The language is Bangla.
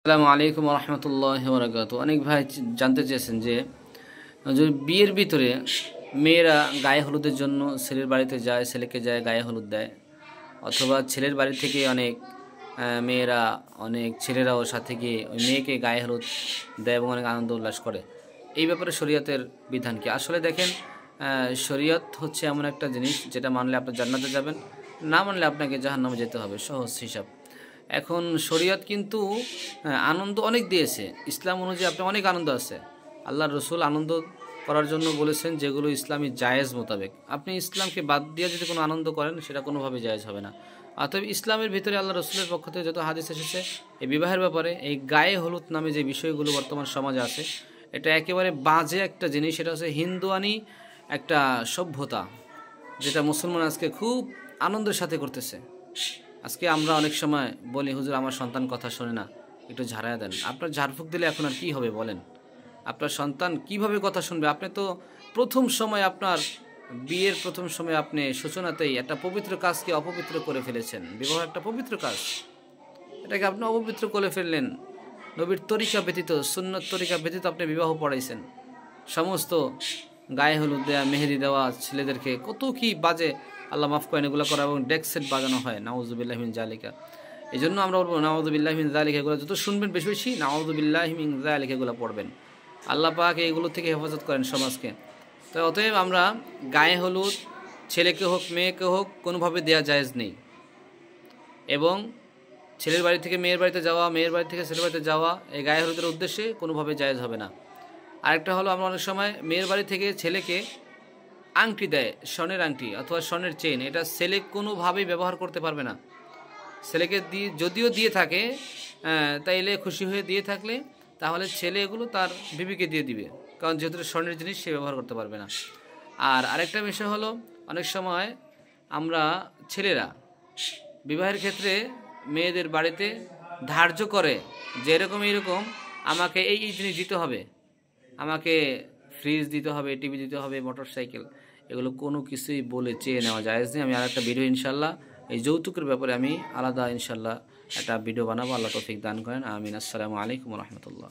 আসসালামু আলাইকুম রহমতুল্লাহ বরকাত। অনেক ভাই জানতে চেয়েছেন যে যদি বিয়ের ভিতরে মেয়েরা গায়ে হলুদের জন্য ছেলের বাড়িতে যায়, ছেলেকে যায় গায়ে হলুদ দেয়, অথবা ছেলের বাড়ি থেকে অনেক মেয়েরা অনেক ছেলেরাও সাথে গিয়ে ওই মেয়েকে গায়ে হলুদ দেয় এবং অনেক আনন্দ উল্লাস করে, এই ব্যাপারে শরীয়তের বিধান কি? আসলে দেখেন, শরীয়ত হচ্ছে এমন একটা জিনিস যেটা মানলে আপনি জান্নাতে যাবেন, না মানলে আপনাকে জাহান্নামে যেতে হবে, সহজ হিসাব। এখন শরীয়ত কিন্তু আনন্দ অনেক দিয়েছে, ইসলাম অনুযায়ী আপনার অনেক আনন্দ আছে। আল্লাহর রসুল আনন্দ করার জন্য বলেছেন যেগুলো ইসলামী জায়েজ মোতাবেক। আপনি ইসলামকে বাদ দিয়ে যদি কোনো আনন্দ করেন সেটা কোনোভাবে জায়েজ হবে না। অতএব ইসলামের ভিতরে আল্লাহ রসুলের পক্ষ থেকে যত হাদিস এসেছে এই বিবাহের ব্যাপারে, এই গায়ে হলুদ নামে যে বিষয়গুলো বর্তমান সমাজে আছে, এটা একেবারে বাজে একটা জিনিস। সেটা হচ্ছে হিন্দুয়ানি একটা সভ্যতা, যেটা মুসলমান আজকে খুব আনন্দের সাথে করতেছে। আজকে আমরা অনেক সময় বলি, হুজুর আমার সন্তান কথা শোনে না, একটু ঝাড়াইয়া দেন। আপনার ঝাড়ফুঁক দিলে এখন আর কী হবে বলেন? আপনার সন্তান কিভাবে কথা শুনবে? আপনি তো প্রথম সময়, আপনার বিয়ের প্রথম সময় আপনি সূচনাতেই একটা পবিত্র কাজকে অপবিত্র করে ফেলেছেন। বিবাহ একটা পবিত্র কাজ, এটাকে আপনি অপবিত্র করে ফেললেন। নবীর তরিকা ব্যতীত, সুন্নত তরিকা ব্যতীত আপনি বিবাহ পড়াইছেন। সমস্ত গায়ে হলুদ দেওয়া, মেহেদি দেওয়া, ছেলেদেরকে কত কি বাজে, আল্লাহ মাফ করেন, এগুলো করা, এবং ডেক সেট বাজানো হয়, নাউযুবিল্লাহি মিন জালিকা। এই জন্য আমরা বলবো নাউযুবিল্লাহি মিন জালিকা, এগুলো যত শুনবেন বেশি বেশি নাউযুবিল্লাহি মিন জালিকা এগুলো পড়বেন। আল্লাহ পাক এইগুলো থেকে হেফাজত করেন সমাজকে। তো অতএব আমরা গায়ে হলুদ ছেলেকে হোক মেয়েকে হোক কোনোভাবে দেওয়া জায়েজ নেই, এবং ছেলের বাড়ি থেকে মেয়ের বাড়িতে যাওয়া, মেয়ের বাড়ি থেকে ছেলের বাড়িতে যাওয়া এই গায়ে হলুদের উদ্দেশ্যে কোনোভাবে জায়েজ হবে না। আরেকটা হলো, আমরা অনেক সময় মেয়ের বাড়ি থেকে ছেলেকে আংটি দেয়, স্বর্ণের আংটি অথবা স্বর্ণের চেইন, এটা ছেলে কোনোভাবেই ব্যবহার করতে পারবে না। ছেলেকে দিয়ে যদিও দিয়ে থাকে, তাইলে খুশি হয়ে দিয়ে থাকলে, তাহলে ছেলে এগুলো তার বিবিকে দিয়ে দিবে, কারণ যেহেতু স্বর্ণের জিনিস সে ব্যবহার করতে পারবে না। আর আরেকটা বিষয় হলো, অনেক সময় আমরা ছেলেরা বিবাহের ক্ষেত্রে মেয়েদের বাড়িতে ধার্য করে যে এরকম এইরকম আমাকে এই জিনিস দিতে হবে, আমাকে ফ্রিজ দিতে হবে, টিভি দিতে হবে, মোটর সাইকেল, এগুলো কোনো কিছুই বলে চেয়ে নেওয়া জায়েজ নেই। আমি আর একটা ভিডিও ইনশাল্লাহ এই যৌতুকের ব্যাপারে আমি আলাদা ইনশাল্লাহ একটা ভিডিও বানাবো। আল্লাহ তৌফিক দান করেন, আমিন। আসসালামু আলাইকুম রহমতুল্লাহ।